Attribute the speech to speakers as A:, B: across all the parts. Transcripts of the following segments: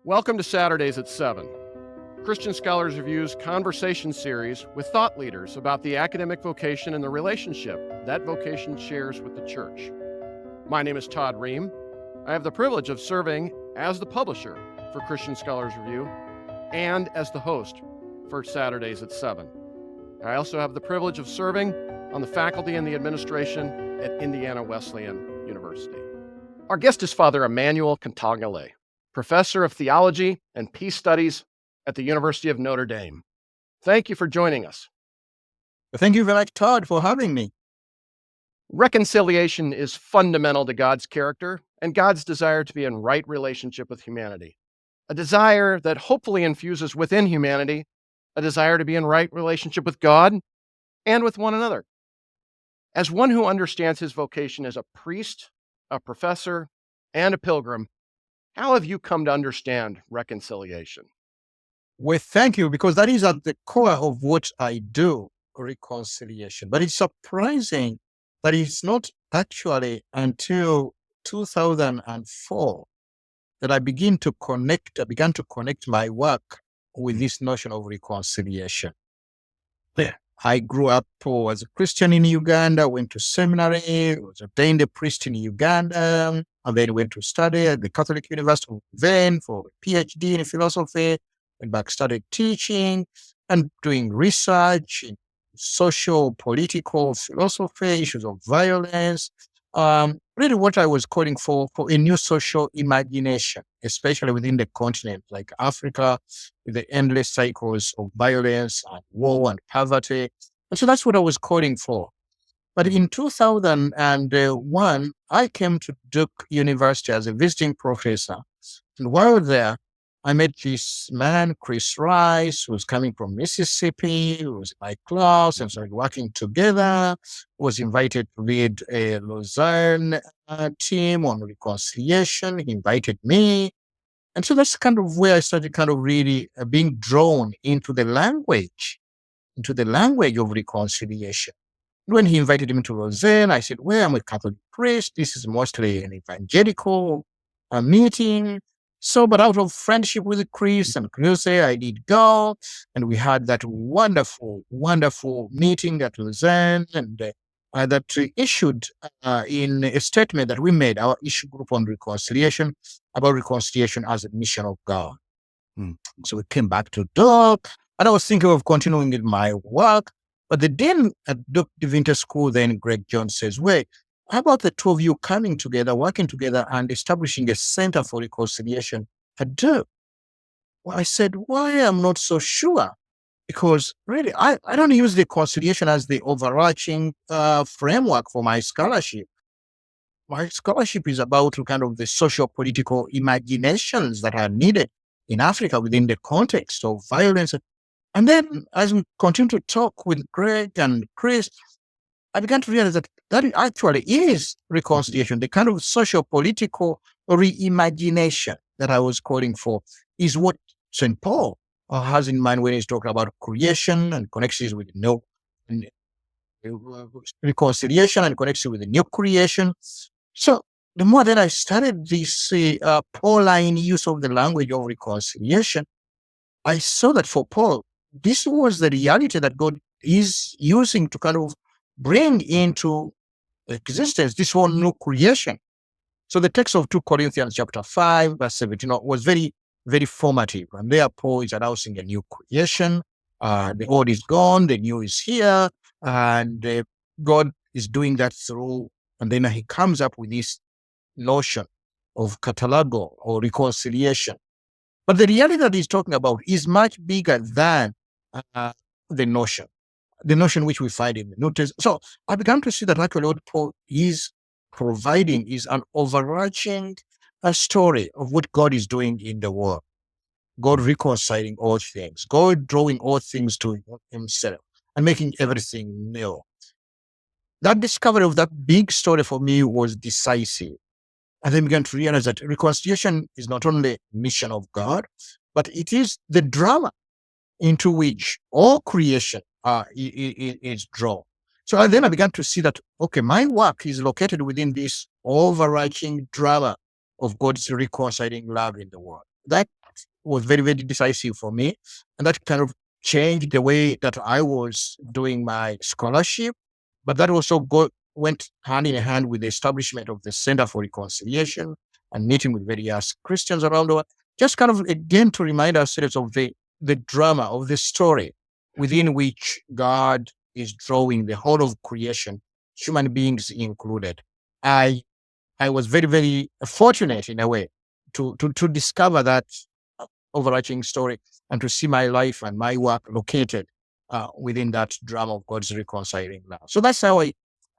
A: Welcome to Saturdays at 7, Christian Scholars Review's conversation series with thought leaders about the academic vocation and the relationship that vocation shares with the church. My name is Todd Ream. I have the privilege of serving as the publisher for Christian Scholars Review and as the host for Saturdays at 7. I also have the privilege of serving on the faculty and the administration at Indiana Wesleyan University. Our guest is Father Emmanuel Katongole, Professor of Theology and Peace Studies at the University of Notre Dame. Thank you for joining us.
B: Thank you very much, Todd, for having me.
A: Reconciliation is fundamental to God's character and God's desire to be in right relationship with humanity, a desire that hopefully infuses within humanity a desire to be in right relationship with God and with one another. As one who understands his vocation as a priest, a professor, and a pilgrim, how have you come to understand reconciliation?
B: Well, thank you, because that is at the core of what I do, reconciliation. But it's surprising that it's not actually until 2004 that I began to connect my work with this notion of reconciliation. Yeah. I grew up as a Christian in Uganda, went to seminary, was ordained a priest in Uganda, and then went to study at the Catholic University of Notre Dame for a PhD in philosophy, went back, started teaching and doing research in social, political philosophy, issues of violence. Really what I was calling for a new social imagination, especially within the continent like Africa, with the endless cycles of violence and war and poverty. And so that's what I was calling for. But in 2001, I came to Duke University as a visiting professor. And while there, I met this man, Chris Rice, who was coming from Mississippi, who was in my class, and started working together, was invited to lead a Lausanne team on reconciliation. He invited me. And so that's kind of where I started kind of really being drawn into the language of reconciliation. When he invited me to Lausanne, I said, well, I'm a Catholic priest. This is mostly an evangelical meeting. So, but out of friendship with Chris and Chris, I did go. And we had that wonderful, wonderful meeting at Lausanne, and that issued in a statement that we made, our issue group on reconciliation, about reconciliation as a mission of God. So we came back to Duke, and I was thinking of continuing in my work. But the dean at Duke Divinity School, then Greg Jones, says, wait, how about the two of you coming together, working together, and establishing a center for reconciliation at Duke? Well, I said, why? I'm not so sure. Because really, I don't use reconciliation as the overarching framework for my scholarship. My scholarship is about kind of the socio-political imaginations that are needed in Africa within the context of violence. And then as we continue to talk with Greg and Chris, I began to realize that actually is reconciliation. The kind of socio-political reimagination that I was calling for is what St. Paul has in mind when he's talking about creation and connections with reconciliation and connection with the new creation. So the more that I studied this Pauline use of the language of reconciliation, I saw that for Paul, this was the reality that God is using to kind of bring into existence this whole new creation. So the text of 2 Corinthians chapter 5, verse 17 was very, very formative. And there Paul is announcing a new creation. The old is gone, the new is here, and God is doing that through. And then he comes up with this notion of catalago or reconciliation. But the reality that he's talking about is much bigger than the notion which we find in the New Testament. So I began to see that actually what Paul is providing is an overarching story of what God is doing in the world. God reconciling all things, God drawing all things to himself and making everything new. That discovery of that big story for me was decisive. And then began to realize that reconciliation is not only a mission of God, but it is the drama into which all creation is drawn. So then I began to see that, okay, my work is located within this overarching drama of God's reconciling love in the world. That was very, very decisive for me. And that kind of changed the way that I was doing my scholarship. But that also went hand in hand with the establishment of the Center for Reconciliation and meeting with various Christians around the world, just kind of again to remind ourselves of the drama, of the story within which God is drawing the whole of creation, human beings included. I was very, very fortunate in a way to discover that overarching story and to see my life and my work located within that drama of God's reconciling love. So that's how I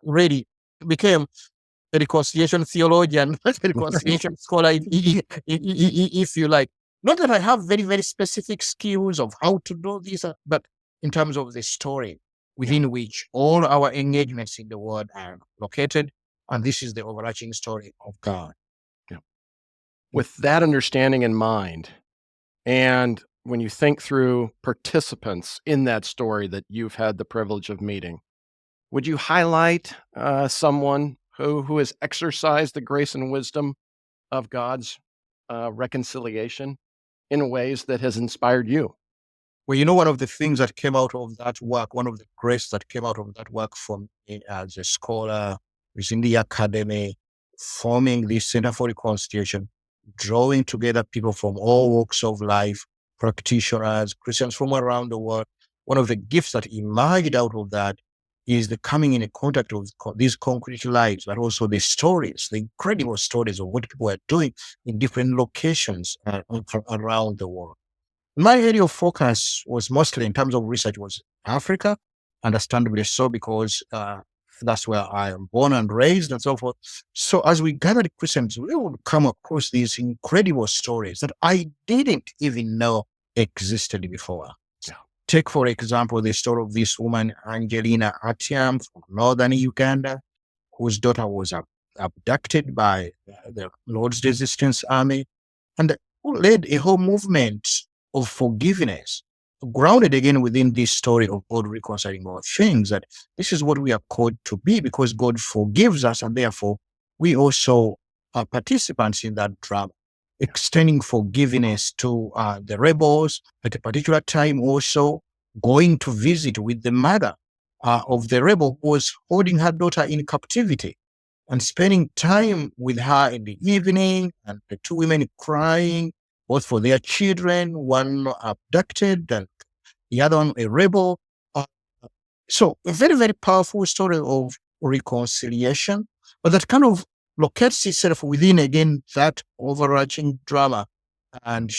B: really became a reconciliation theologian, a reconciliation scholar, if you like. Not that I have very, very specific skills of how to do this, but in terms of the story within which all our engagements in the world are located. And this is the overarching story of God.
A: Yeah. With that understanding in mind, and when you think through participants in that story that you've had the privilege of meeting, would you highlight someone who has exercised the grace and wisdom of God's reconciliation in ways that has inspired you?
B: Well, one of the things that came out of that work, one of the grace that came out of that work for me as a scholar within the academy, forming this Center for Reconciliation, drawing together people from all walks of life, practitioners, Christians from around the world. One of the gifts that emerged out of that is the coming in contact with these concrete lives, but also the stories, the incredible stories of what people are doing in different locations around the world. My area of focus was mostly in terms of research was Africa, understandably so, because that's where I am born and raised and so forth. So as we gathered Christians, we would come across these incredible stories that I didn't even know existed before.
A: Yeah.
B: Take, for example, the story of this woman, Angelina Atiam from northern Uganda, whose daughter was abducted by the Lord's Resistance Army, and who led a whole movement of forgiveness, grounded again within this story of God reconciling all things, that this is what we are called to be because God forgives us, and therefore we also are participants in that drama, extending forgiveness to the rebels at a particular time, also going to visit with the mother of the rebel who was holding her daughter in captivity and spending time with her in the evening, and the two women crying, both for their children, one abducted and the other one a rebel. So a very, very powerful story of reconciliation, but that kind of locates itself within, again, that overarching drama. And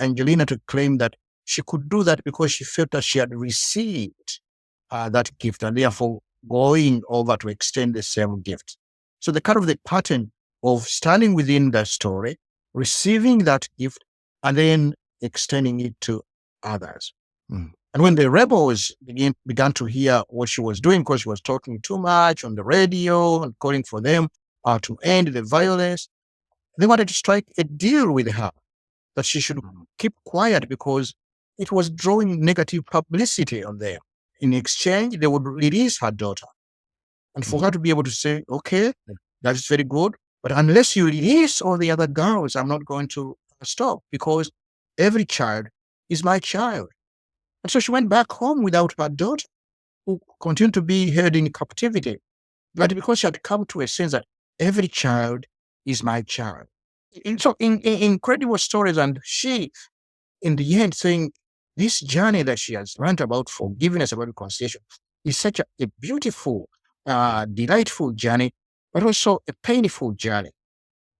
B: Angelina, to claim that she could do that because she felt that she had received that gift and therefore going over to extend the same gift. So the kind of the pattern of standing within that story, receiving that gift, and then extending it to others.
A: Mm.
B: And when the rebels began to hear what she was doing, because she was talking too much on the radio and calling for them to end the violence, they wanted to strike a deal with her that she should keep quiet because it was drawing negative publicity on them. In exchange, they would release her daughter. And for her to be able to say, okay, that's very good, but unless you release all the other girls, I'm not going to stop because every child is my child. And so she went back home without her daughter, who continued to be held in captivity. But because she had come to a sense that every child is my child. So in incredible stories, and she, in the end, saying this journey that she has learned about forgiveness, about reconciliation, is such a beautiful, delightful journey, but also a painful journey.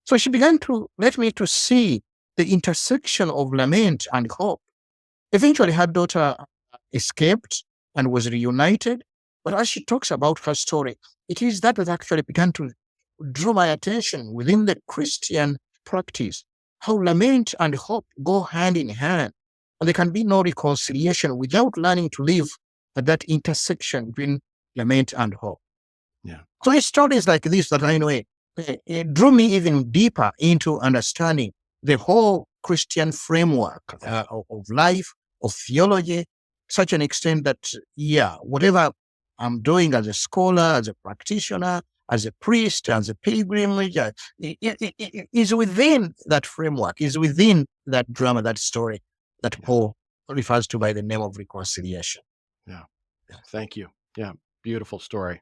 B: So she began to let me to see the intersection of lament and hope. Eventually, her daughter escaped and was reunited. But as she talks about her story, it is that actually began to draw my attention within the Christian practice, how lament and hope go hand in hand. And there can be no reconciliation without learning to live at that intersection between lament and hope.
A: Yeah.
B: So it's stories like this that I know it drew me even deeper into understanding the whole Christian framework of life, of theology, such an extent that, whatever I'm doing as a scholar, as a practitioner, as a priest, as a pilgrimage. It is within that framework, is within that drama, that story that Paul refers to by the name of reconciliation.
A: Yeah. Thank you. Yeah. Beautiful story. I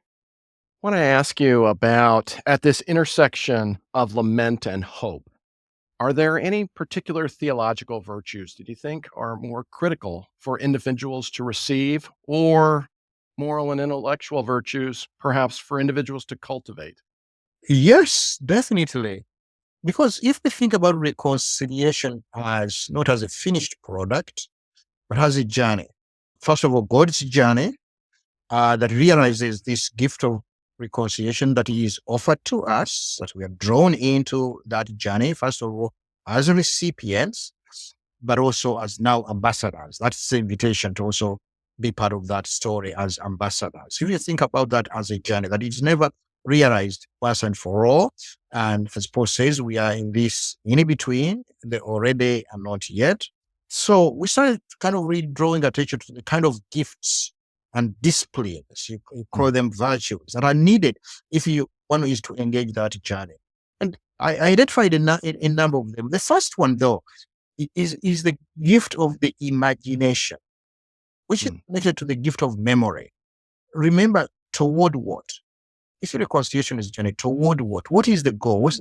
A: want to ask you about at this intersection of lament and hope. Are there any particular theological virtues that you think are more critical for individuals to receive, or moral and intellectual virtues perhaps for individuals to cultivate?
B: Yes, definitely. Because if we think about reconciliation as not as a finished product, but as a journey, first of all, God's journey that realizes this gift of reconciliation that is offered to us, that we are drawn into that journey, first of all, as recipients, but also as now ambassadors. That's the invitation to also be part of that story as ambassadors. If you think about that as a journey, that it's never realized once and for all. And as Paul says, we are in this in between, the already and not yet. So we started kind of really drawing attention to the kind of gifts and disciplines, you call them virtues, that are needed if you want to engage that journey. And I identified a number of them. The first one, though, is the gift of the imagination, which is connected to the gift of memory. Remember, toward what? If your reconciliation is journey, toward what? What is the goal? What's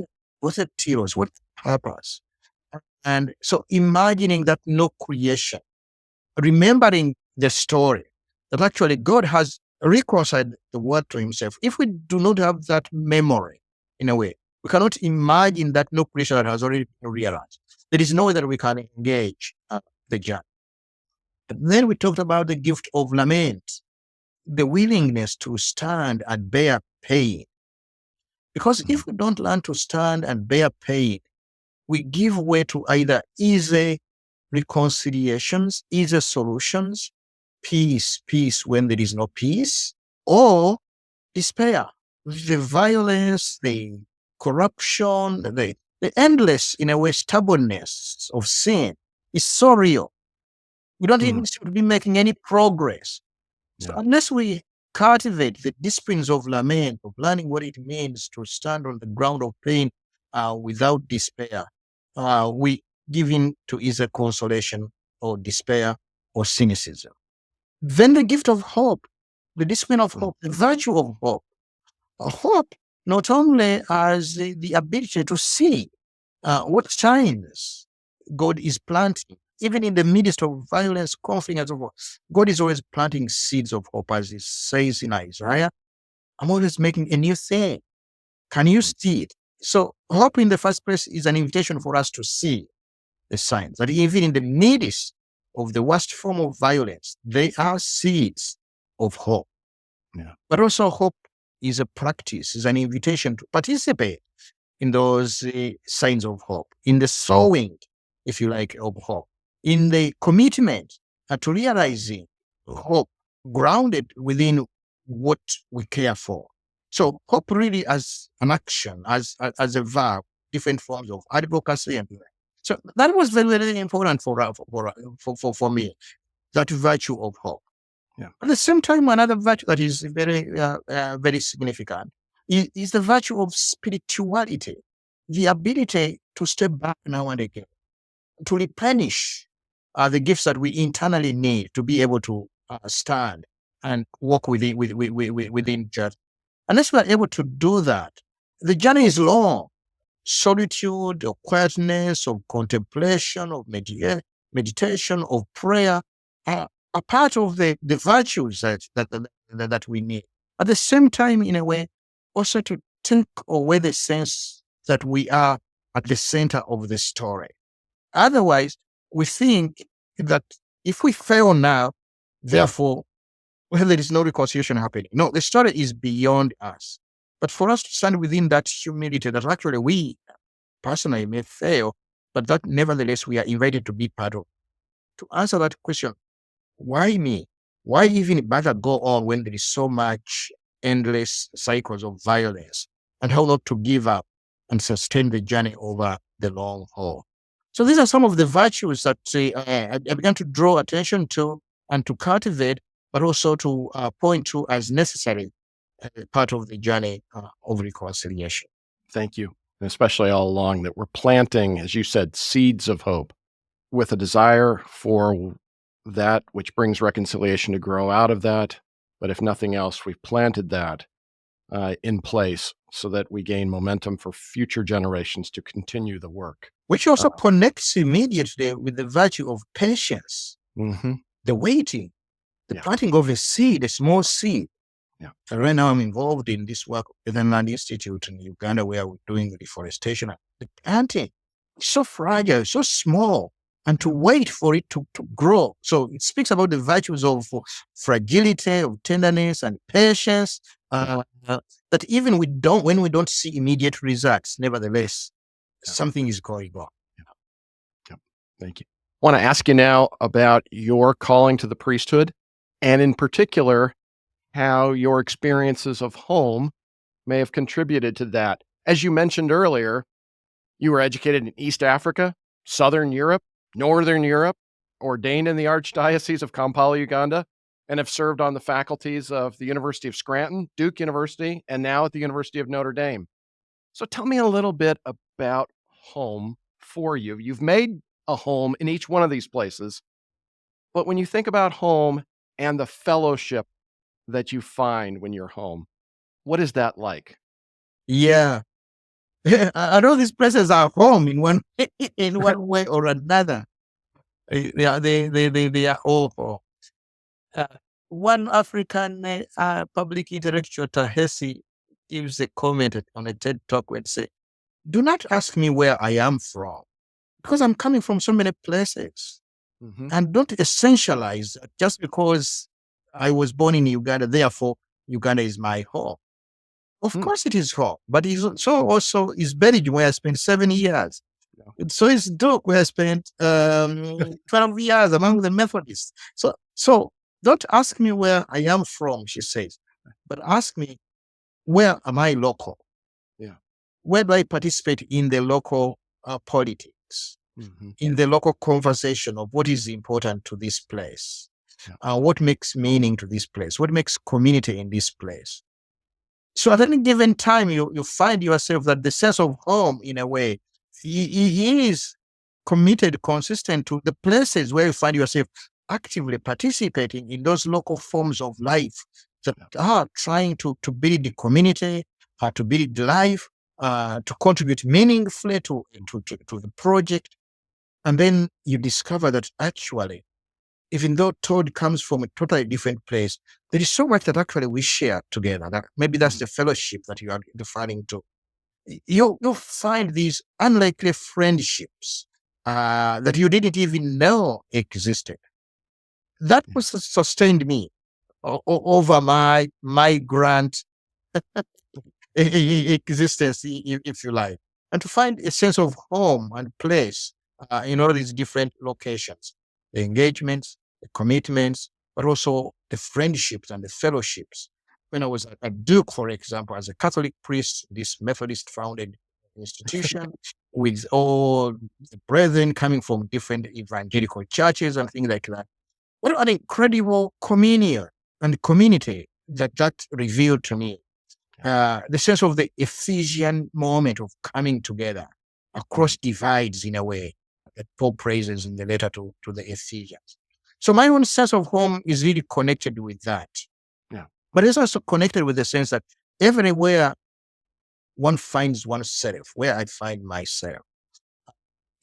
B: the telos? What's the purpose? And so imagining that no creation, remembering the story that actually God has reconciled the world to himself. If we do not have that memory, in a way, we cannot imagine that no creation that has already been realized. There is no way that we can engage the journey. And then we talked about the gift of lament, the willingness to stand and bear pain. Because if we don't learn to stand and bear pain, we give way to either easy reconciliations, easy solutions, peace when there is no peace, or despair. The violence, the corruption, the endless, in a way, stubbornness of sin is so real. We don't even seem to be making any progress. So unless we cultivate the disciplines of lament, of learning what it means to stand on the ground of pain without despair, we give in to either consolation or despair or cynicism. Then the gift of hope, the discipline of hope, the virtue of hope. Hope not only has the ability to see what signs God is planting, even in the midst of violence, conflict, and so forth. God is always planting seeds of hope, as it says in Isaiah. I'm always making a new thing. Can you see it? So hope in the first place is an invitation for us to see the signs that even in the midst of the worst form of violence, they are seeds of hope. But also hope is a practice, is an invitation to participate in those signs of hope, in the sowing, if you like, of hope, in the commitment to realizing hope grounded within what we care for. So hope really as an action, as a verb, different forms of advocacy and so that was very, very important for me, that virtue of hope. At the same time, another virtue that is very, very significant is the virtue of spirituality, the ability to step back now and again, to replenish the gifts that we internally need to be able to stand and walk within just. Unless we are able to do that, the journey is long. Solitude, of quietness, of contemplation, of meditation, of prayer are part of the virtues that we need. At the same time, in a way, also to take away the sense that we are at the center of the story. Otherwise, we think that if we fail now, therefore, well, there is no reconciliation happening. No, the story is beyond us. But for us to stand within that humility that actually we personally may fail, but that nevertheless we are invited to be part of. To answer that question, why me? Why even bother go on when there is so much endless cycles of violence? And how not to give up and sustain the journey over the long haul? So these are some of the virtues that I began to draw attention to and to cultivate, but also to point to as necessary part of the journey of reconciliation.
A: Thank you. And especially all along that we're planting, as you said, seeds of hope with a desire for that which brings reconciliation to grow out of that. But if nothing else, we've planted that in place so that we gain momentum for future generations to continue the work.
B: Which also connects immediately with the virtue of patience, the waiting, the planting of a seed, a small seed. And right now I'm involved in this work with the Land Institute in Uganda, where we're doing reforestation. The planting is so fragile, so small, and to wait for it to grow. So it speaks about the virtues of fragility, of tenderness and patience, that even when we don't see immediate results, nevertheless, something is going on.
A: Thank you. I want to ask you now about your calling to the priesthood, and in particular, how your experiences of home may have contributed to that. As you mentioned earlier, you were educated in East Africa, Southern Europe, Northern Europe, ordained in the Archdiocese of Kampala, Uganda, and have served on the faculties of the University of Scranton, Duke University, and now at the University of Notre Dame. So tell me a little bit about home for you. You've made a home in each one of these places, but when you think about home and the fellowship that you find when you're home, what is that like?
B: Yeah. I know these places are home in one way or another. They are all home. One African public intellectual, Tahesi, gives a comment on a TED Talk where it says, "Do not ask me where I am from, because I'm coming from so many places. And don't essentialize just because I was born in Uganda, therefore Uganda is my home. Of course it is home, but so also is Belgium, where I spent 7 years. So is Duke, where I spent 12 years among the Methodists. So don't ask me where I am from," she says, "but ask me, where am I local? Where do I participate in the local politics, in the local conversation of what is important to this place, what makes meaning to this place, what makes community in this place." So at any given time, you find yourself that the sense of home, in a way, he is committed, consistent to the places where you find yourself actively participating in those local forms of life that are trying to build the community, to build life, to contribute meaningfully to the project. And then you discover that actually, even though Todd comes from a totally different place, there is so much that actually we share together. That maybe that's the fellowship that you are referring to. You'll find these unlikely friendships that you didn't even know existed. That was sustained me over my migrant existence, if you like, and to find a sense of home and place in all these different locations, the engagements, the commitments, but also the friendships and the fellowships. When I was at Duke, for example, as a Catholic priest, this Methodist founded institution with all the brethren coming from different evangelical churches and things like that. What an incredible communion and community that revealed to me. The sense of the Ephesian moment of coming together across divides, in a way, that Paul praises in the letter to the Ephesians. So my own sense of home is really connected with that. But it's also connected with the sense that everywhere one finds oneself, where I find myself,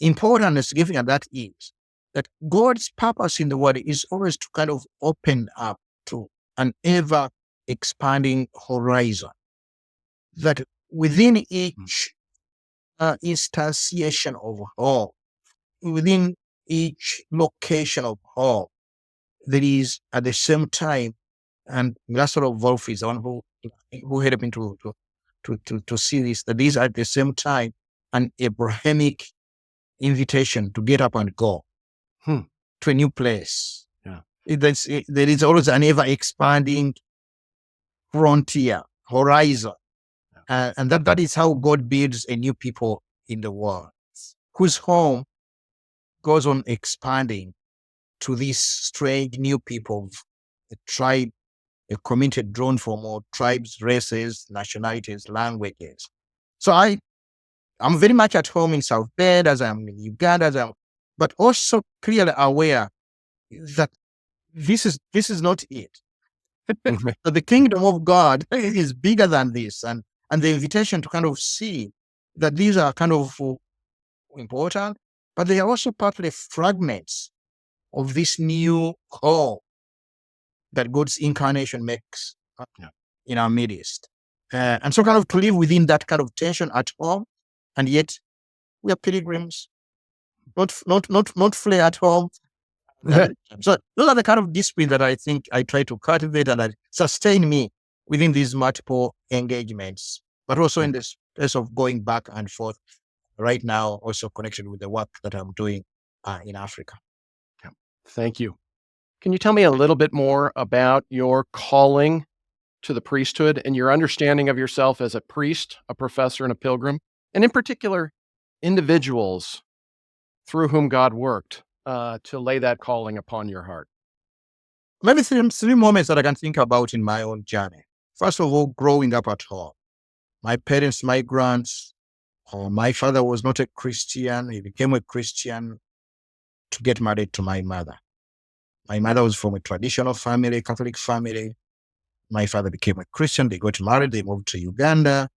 B: important and significant that is, that God's purpose in the world is always to kind of open up to an ever expanding horizon. That within each instantiation of home, within each location of home, there is at the same time, and Russell Wolf is the one who helped me to see this, that these are at the same time an Abrahamic invitation to get up and go to a new place. There is always an ever expanding frontier, horizon. And that is how God builds a new people in the world, whose home goes on expanding to these strange new people, a tribe, a community drawn from all tribes, races, nationalities, languages. So I'm very much at home in South Bend, as I'm in Uganda, but also clearly aware that this is not it. That the kingdom of God is bigger than this, and the invitation to kind of see that these are kind of important, but they are also partly fragments of this new whole that God's incarnation makes in our midst. And so kind of to live within that kind of tension at home, and yet we are pilgrims, not flee at home. So those are the kind of disciplines that I think I try to cultivate and that sustain me within these multiple engagements, but also in the space of going back and forth right now, also connected with the work that I'm doing in Africa.
A: Thank you. Can you tell me a little bit more about your calling to the priesthood and your understanding of yourself as a priest, a professor, and a pilgrim, and in particular, individuals through whom God worked to lay that calling upon your heart?
B: Maybe three moments that I can think about in my own journey. First of all, growing up at home. My parents, migrants, my father was not a Christian. He became a Christian to get married to my mother. My mother was from a traditional family, Catholic family. My father became a Christian. They got married. They moved to Uganda.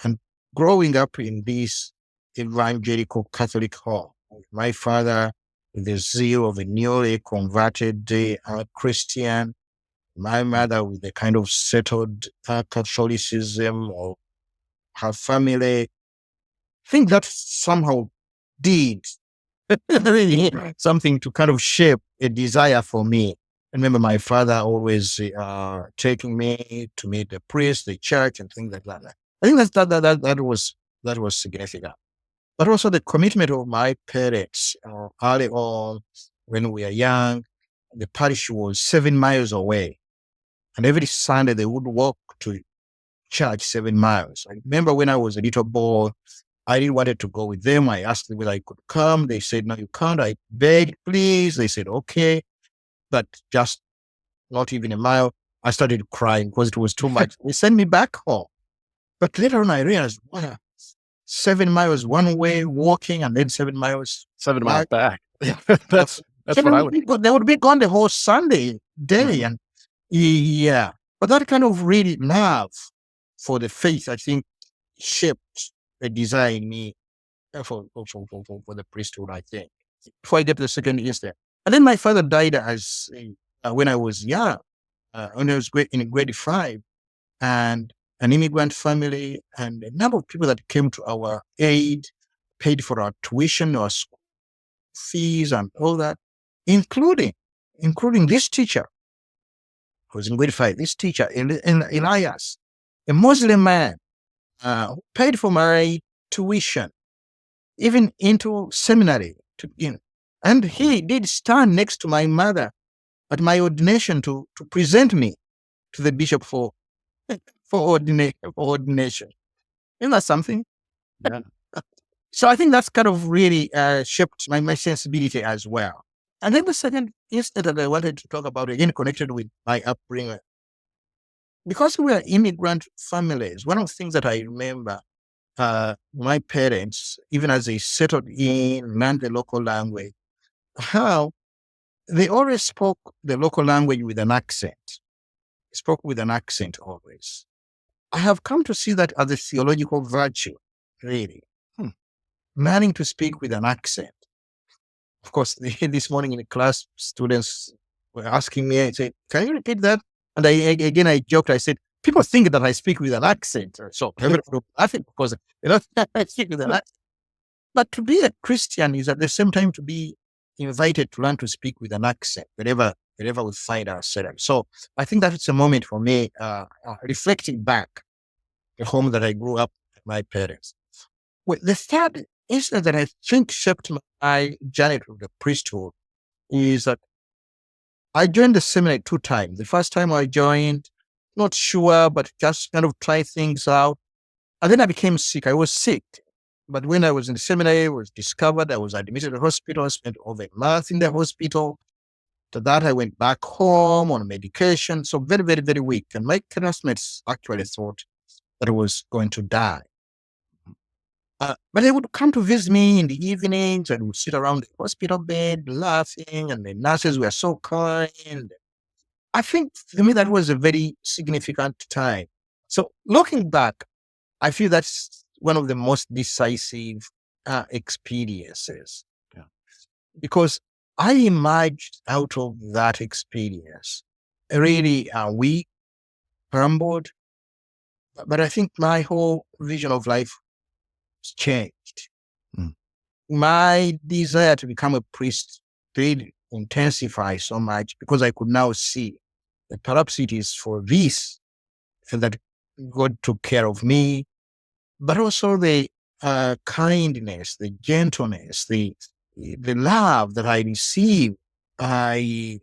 B: And growing up in this evangelical Catholic home, my father with the zeal of a newly converted Christian, my mother with the kind of settled Catholicism of her family, I think that somehow did something to kind of shape a desire for me. I remember my father always taking me to meet the priest, the church, and things like that. I think that was significant. But also the commitment of my parents early on when we were young. The parish was 7 miles away, and every Sunday they would walk to church 7 miles. I remember when I was a little boy, I really wanted to go with them. I asked them whether I could come. They said, "No, you can't." I begged, "Please." They said, "Okay," but just not even a mile. I started crying because it was too much. They sent me back home. But later on, I realized, wow, 7 miles one way walking, and then 7 miles
A: 7 miles back. That's what I would.
B: They would be gone the whole Sunday day, and yeah. But that kind of really love for the faith, I think, shaped a desire in me for the priesthood, I think. Before I get to the second instance, and then my father died as when I was young, when I was in grade 5, and an immigrant family and a number of people that came to our aid, paid for our tuition, our school fees, and all that, including this teacher who was in grade 5. This teacher, Elias, a Muslim man, who paid for my tuition, even into seminary to begin. And he did stand next to my mother at my ordination to present me to the bishop for ordination. Isn't that something?
A: Yeah.
B: So I think that's kind of really shaped my sensibility as well. And then the second instance that I wanted to talk about, again connected with my upbringing, because we are immigrant families, one of the things that I remember, my parents, even as they settled in, learned the local language, how they always spoke the local language with an accent. Spoke with an accent always. I have come to see that as a theological virtue, really. Learning to speak with an accent. Of course, this morning in class, students were asking me, I said, "Can you repeat that?" And I joked, I said, "People think that I speak with an accent." So I think because I speak with an accent. But to be a Christian is at the same time to be invited to learn to speak with an accent, wherever we find ourselves. So I think that it's a moment for me, reflecting back the home that I grew up with my parents. Well, the third instance that I think shaped my journey to the priesthood is that I joined the seminary 2 times. The first time I joined, not sure, but just kind of try things out. And then I became sick. I was sick. But when I was in the seminary, I was discovered. I was admitted to the hospital. I spent over a month in the hospital. After that, I went back home on medication, so very, very, very weak. And my classmates actually thought that I was going to die. But they would come to visit me in the evenings and would sit around the hospital bed laughing, and the nurses were so kind. I think for me that was a very significant time. So looking back, I feel that's one of the most decisive experiences.
A: Yeah.
B: Because I emerged out of that experience really weak, humbled, but I think my whole vision of life changed.
A: Mm.
B: My desire to become a priest did intensify so much because I could now see that perhaps it is for this that God took care of me, but also the kindness, the gentleness, the love that I received. I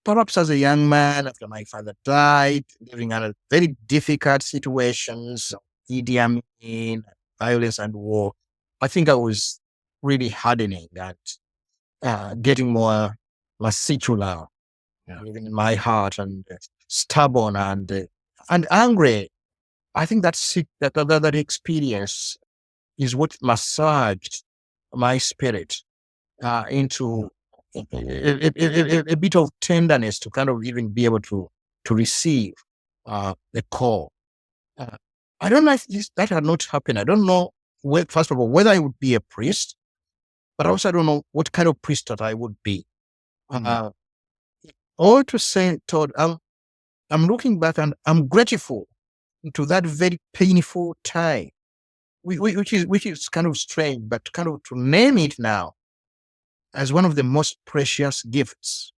B: perhaps as a young man after my father died, living under very difficult situations, Idi Amin, violence and war. I think I was really hardening and getting more secular in my heart and stubborn and angry. I think that experience is what massaged my spirit into a bit of tenderness to kind of even be able to receive the call. I don't know if that had not happened. I don't know, first of all, whether I would be a priest, but also I don't know what kind of priest that I would be. All to say, Todd, I'm looking back and I'm grateful to that very painful time, which is kind of strange, but kind of to name it now as one of the most precious gifts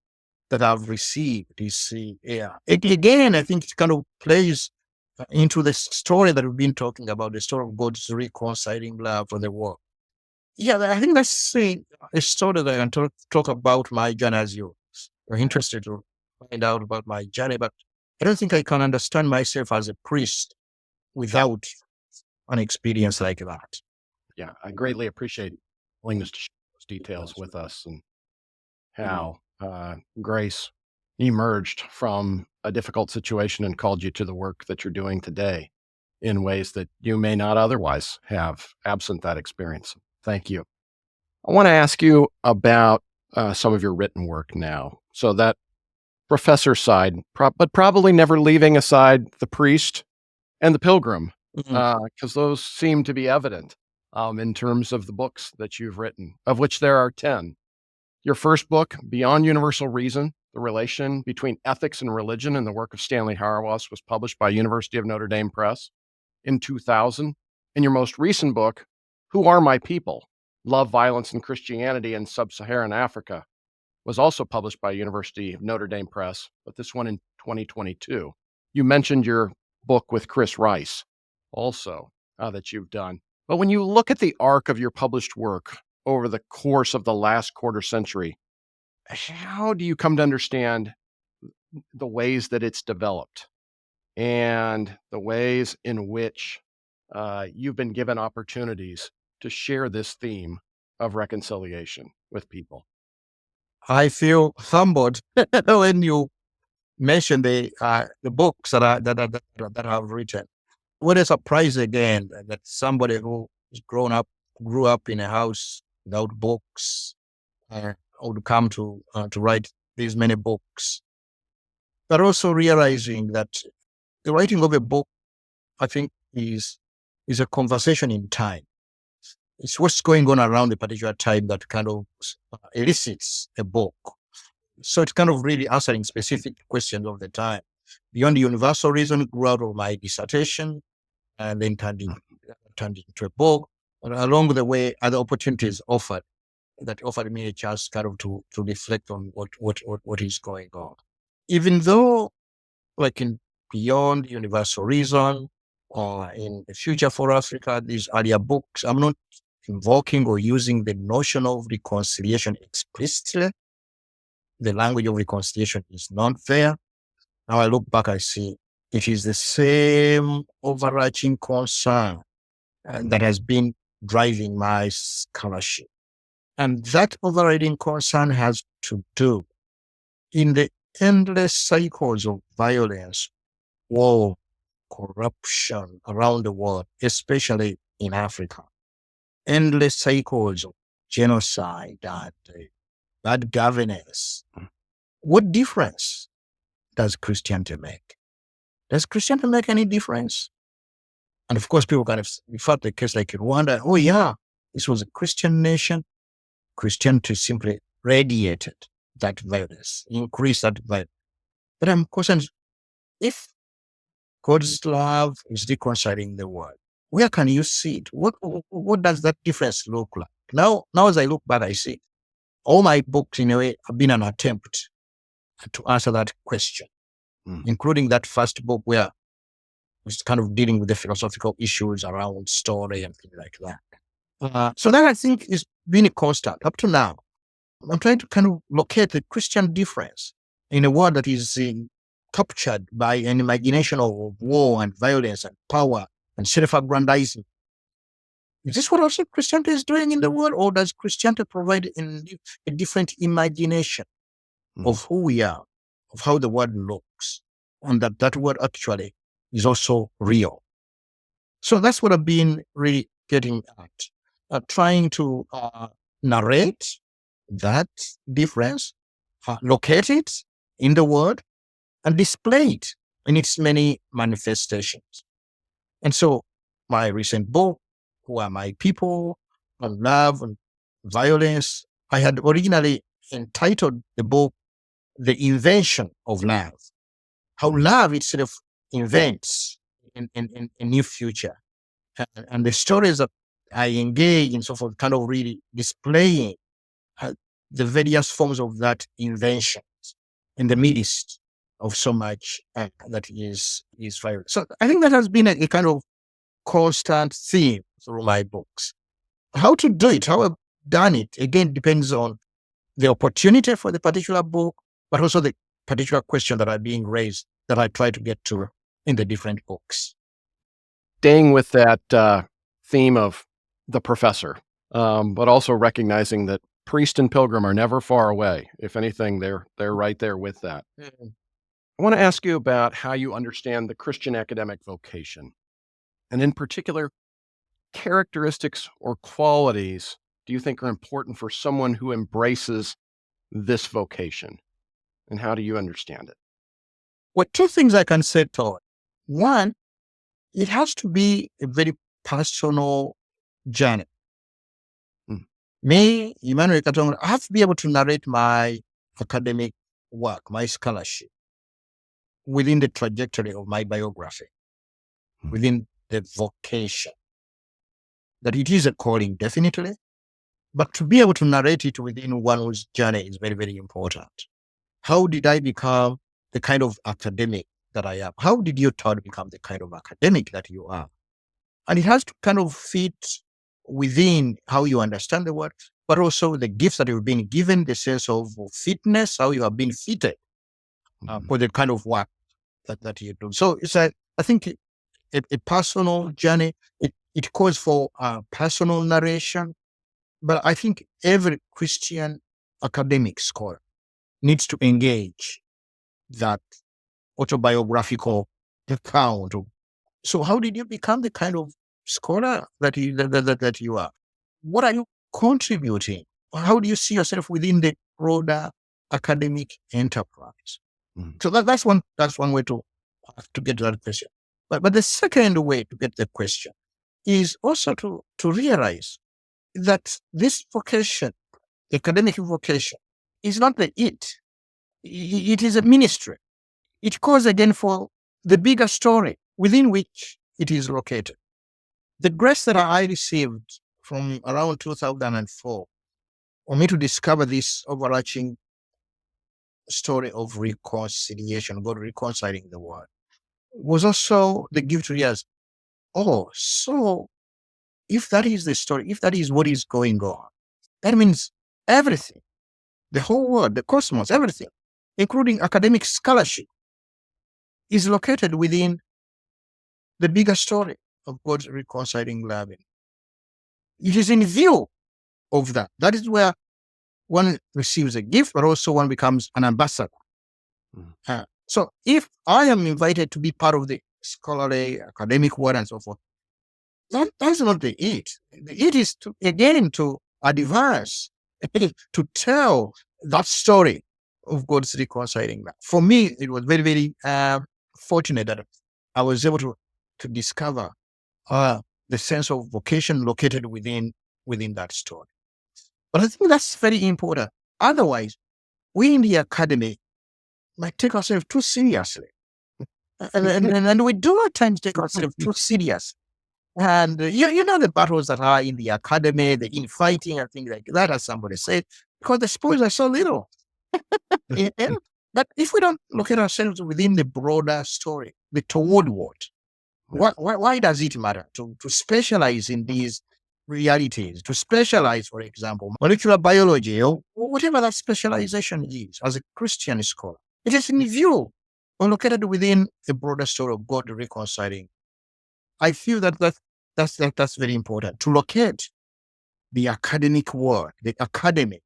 B: that I've received this year. Again, I think it kind of plays into the story that we've been talking about, the story of God's reconciling love for the world. Yeah, I think that's a story that I can talk about my journey as you are interested to find out about my journey, but I don't think I can understand myself as a priest without an experience like that.
A: Yeah, I greatly appreciate willingness to share those details with us and how grace emerged from a difficult situation and called you to the work that you're doing today in ways that you may not otherwise have absent that experience. Thank you. I want to ask you about some of your written work now. So that professor side, but probably never leaving aside the priest and the pilgrim, because those seem to be evident in terms of the books that you've written, of which there are 10. Your first book, Beyond Universal Reason, The Relation Between Ethics and Religion in the Work of Stanley Hauerwas, was published by University of Notre Dame Press in 2000. And your most recent book, Who Are My People? Love, Violence, and Christianity in Sub-Saharan Africa, was also published by University of Notre Dame Press, but this one in 2022. You mentioned your book with Chris Rice also that you've done. But when you look at the arc of your published work over the course of the last quarter century, how do you come to understand the ways that it's developed and the ways in which you've been given opportunities to share this theme of reconciliation with people?
B: I feel humbled when you mention the books that I've written. What a surprise again that somebody who grew up in a house without books, would come to write these many books. But also realizing that the writing of a book, I think, is a conversation in time. It's what's going on around a particular time that kind of elicits a book. So it's kind of really answering specific questions of the time. Beyond the Universal Reason grew out of my dissertation and then turned into a book. And along the way, other opportunities offered me a chance kind of to reflect on what is going on. Even though, like in Beyond Universal Reason or in The Future for Africa, these earlier books, I'm not invoking or using the notion of reconciliation explicitly. The language of reconciliation is not there. Now I look back, I see it is the same overarching concern that has been driving my scholarship. And that overriding concern has to do in the endless cycles of violence, war, corruption around the world, especially in Africa, endless cycles of genocide and bad governance. What difference does Christianity make? Does Christianity make any difference? And of course, people kind of refer to the case like Rwanda. Oh, yeah, this was a Christian nation. Christianity simply radiated that violence, increased that violence. But I'm concerned, if God's love is reconciling the world, where can you see it? What does that difference look like? Now as I look back, I see all my books, in a way, have been an attempt to answer that question, including that first book where was kind of dealing with the philosophical issues around story and things like that. So that, I think, is been a constant up to now. I'm trying to kind of locate the Christian difference in a world that is captured by an imagination of war and violence and power and self-aggrandizing. Is this what also Christianity is doing in the world, or does Christianity provide a different imagination of who we are, of how the world looks, and that world actually is also real? So that's what I've been really getting at, trying to narrate that difference, locate it in the world, and display it in its many manifestations. And so my recent book, Who Are My People, on love and violence, I had originally entitled the book The Invention of Love, how love itself invents a new future. And the stories that I engage in, so forth, kind of really displaying the various forms of that invention in the midst of so much that is violent. So I think that has been a kind of constant theme through my books. How to do it, how I've done it, again, depends on the opportunity for the particular book, but also the particular question that are being raised that I try to get to in the different books.
A: Staying with that theme of the professor, but also recognizing that priest and pilgrim are never far away. If anything, they're right there with that. I want to ask you about how you understand the Christian academic vocation, and in particular, characteristics or qualities do you think are important for someone who embraces this vocation, and how do you understand it?
B: Well, two things I can say, Todd. One, it has to be a very personal journey. Me, Emmanuel Katongole, I have to be able to narrate my academic work, my scholarship, within the trajectory of my biography, within the vocation. That it is a calling, definitely, but to be able to narrate it within one's journey is very, very important. How did I become the kind of academic that I am? How did you, Todd, become the kind of academic that you are? And it has to kind of fit within how you understand the word, but also the gifts that you've been given, the sense of fitness, how you have been fitted for the kind of work that you do. So it's I think a personal journey. It calls for personal narration, but I think every Christian academic scholar needs to engage that autobiographical account. So how did you become the kind of scholar that you are? What are you contributing? How do you see yourself within the broader academic enterprise? So that's one way to get to that question. But the second way to get the question is also to realize that this vocation, academic vocation, is not the it. It is a ministry. It calls again for the bigger story within which it is located. The grace that I received from around 2004 for me to discover this overarching story of reconciliation, God reconciling the world, was also the gift to realize, oh, so if that is the story, if that is what is going on, that means everything, the whole world, the cosmos, everything, including academic scholarship, is located within the bigger story of God's reconciling love. It is in view of that. That is where one receives a gift, but also one becomes an ambassador So if I am invited to be part of the scholarly academic world and so forth, that's not the it. The it is to advance, to tell that story of God's reconciling. For me, it was very, very fortunate that I was able to discover the sense of vocation located within that story. But I think that's very important. Otherwise, we in the academy might take ourselves too seriously. And we do not tend to take ourselves too serious. And you know the battles that are in the academy, the infighting and things like that, as somebody said, because the spoils are so little. But if we don't look at ourselves within the broader story, the toward what? Why does it matter to specialize in these realities, to specialize, for example, molecular biology or whatever that specialization is as a Christian scholar? It is in view or located within a broader story of God reconciling. I feel that's very important, to locate the academic world, the academy,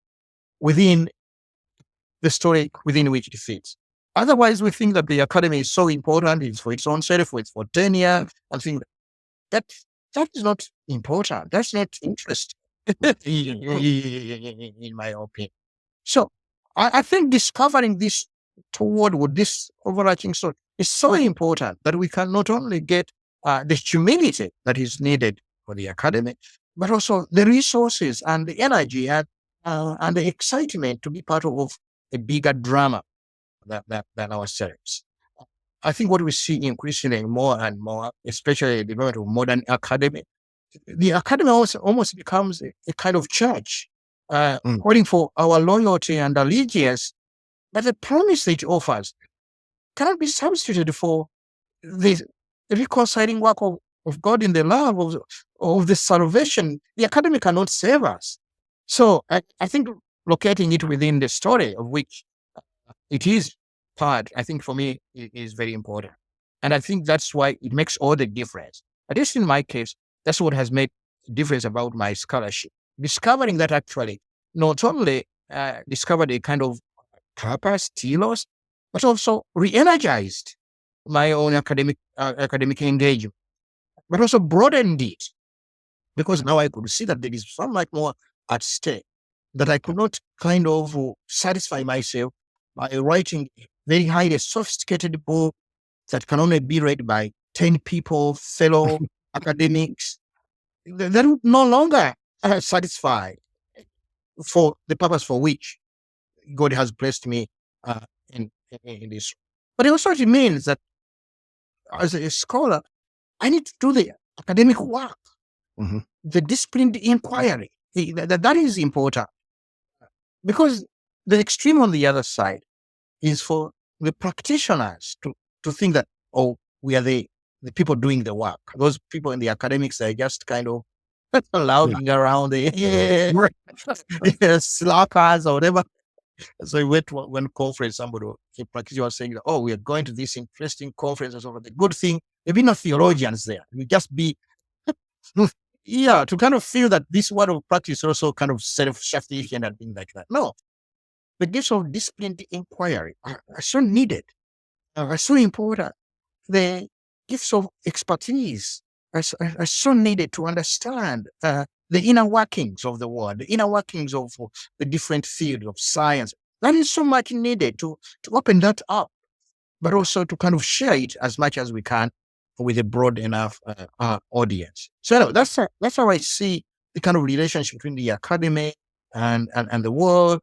B: within the story within which it fits. Otherwise, we think that the academy is so important, it's for its own self, for tenure, and things that is not important. That's not interesting, in my opinion. So I think discovering this toward with this overarching story is so important that we can not only get the humility that is needed for the academy, but also the resources and the energy and the excitement to be part of a bigger drama than ourselves. I think what we see increasingly more and more, especially the development of modern academy, the academy almost becomes a kind of church, calling for our loyalty and allegiance, but the promise it offers cannot be substituted for the reconciling work of God in the love of the salvation. The academy cannot save us. So I think locating it within the story of which it is part, I think for me, is very important. And I think that's why it makes all the difference. At least in my case, that's what has made the difference about my scholarship. Discovering that actually not only discovered a kind of purpose, telos, but also re-energized my own academic engagement, but also broadened it, because now I could see that there is so much more at stake, that I could not kind of satisfy myself by writing a very highly sophisticated book that can only be read by 10 people, fellow academics. That would no longer satisfy for the purpose for which God has blessed me in this. But it also means that as a scholar, I need to do the academic work, the disciplined inquiry. That is important, because the extreme on the other side is for the practitioners to think that, oh, we are the people doing the work. Those people in the academics are just kind of lounging around the slackers or whatever. So I went to one conference, somebody, a practitioner, was saying, oh, we are going to this interesting conference and so forth. The good thing, there'll be no theologians there. We just be, to kind of feel that this word of practice also kind of self-sufficient and things like that. No, the gifts of disciplined inquiry are so needed, are so important. The gifts of expertise are so needed to understand the inner workings of the world, the inner workings of the different fields of science. That is so much needed to open that up, but also to kind of share it as much as we can with a broad enough audience. So that's how I see the kind of relationship between the academy and the world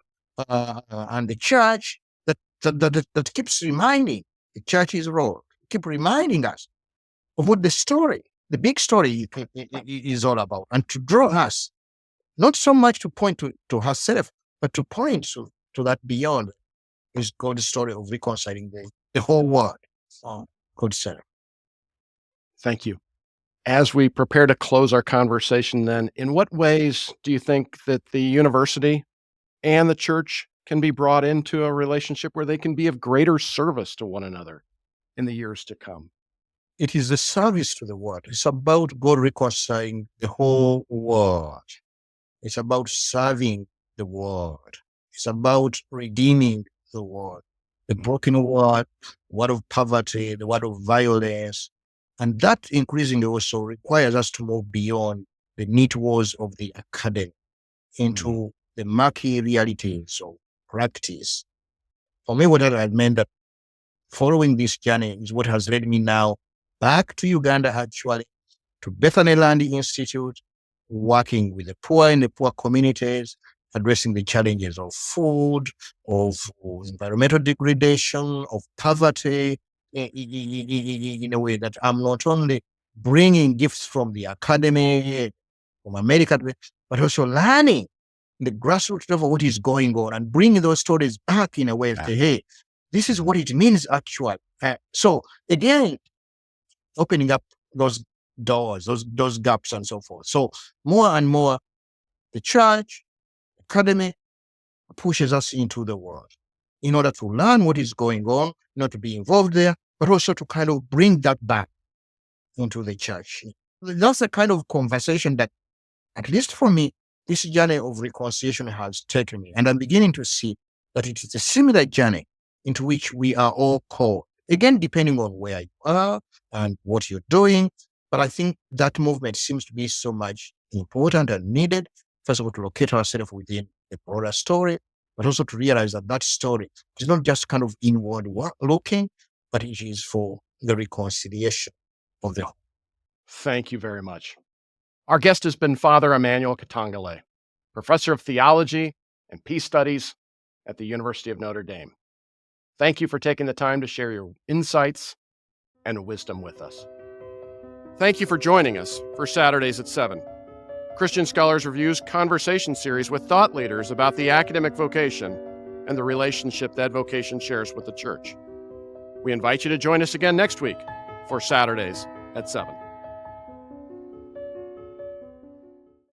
B: and the church that keeps reminding the church's role, keep reminding us of what the story, the big story is all about, and to draw us, not so much to point to herself, but to point to that beyond is God's story of reconciling the whole world. Good sir.
A: Thank you. As we prepare to close our conversation then, in what ways do you think that the university and the church can be brought into a relationship where they can be of greater service to one another in the years to come?
B: It is the service to the world. It's about God reconciling the whole world. It's about serving the world. It's about redeeming the world. the broken world of poverty, the world of violence. And that increasingly also requires us to move beyond the neat walls of the academy into the murky realities of practice. For me, what that had meant that following this journey is what has led me now back to Uganda, actually, to Bethany Land Institute, working with the poor in the poor communities, addressing the challenges of food, of environmental degradation, of poverty, in a way that I'm not only bringing gifts from the academy, from America, but also learning the grassroots level what is going on and bringing those stories back in a way to say, hey, this is what it means actually. So again, opening up those doors, those gaps and so forth. So more and more, the church, academy pushes us into the world in order to learn what is going on, not to be involved there, but also to kind of bring that back into the church. That's the kind of conversation that, at least for me, this journey of reconciliation has taken me. And I'm beginning to see that it is a similar journey into which we are all called. Again, depending on where you are and what you're doing. But I think that movement seems to be so much important and needed. First of all, to locate ourselves within the broader story, but also to realize that that story is not just kind of inward looking, but it is for the reconciliation of the whole.
A: Thank you very much. Our guest has been Father Emmanuel Katongole, Professor of Theology and Peace Studies at the University of Notre Dame. Thank you for taking the time to share your insights and wisdom with us. Thank you for joining us for Saturdays at 7. Christian Scholars Review's conversation series with thought leaders about the academic vocation and the relationship that vocation shares with the church. We invite you to join us again next week for Saturdays at 7.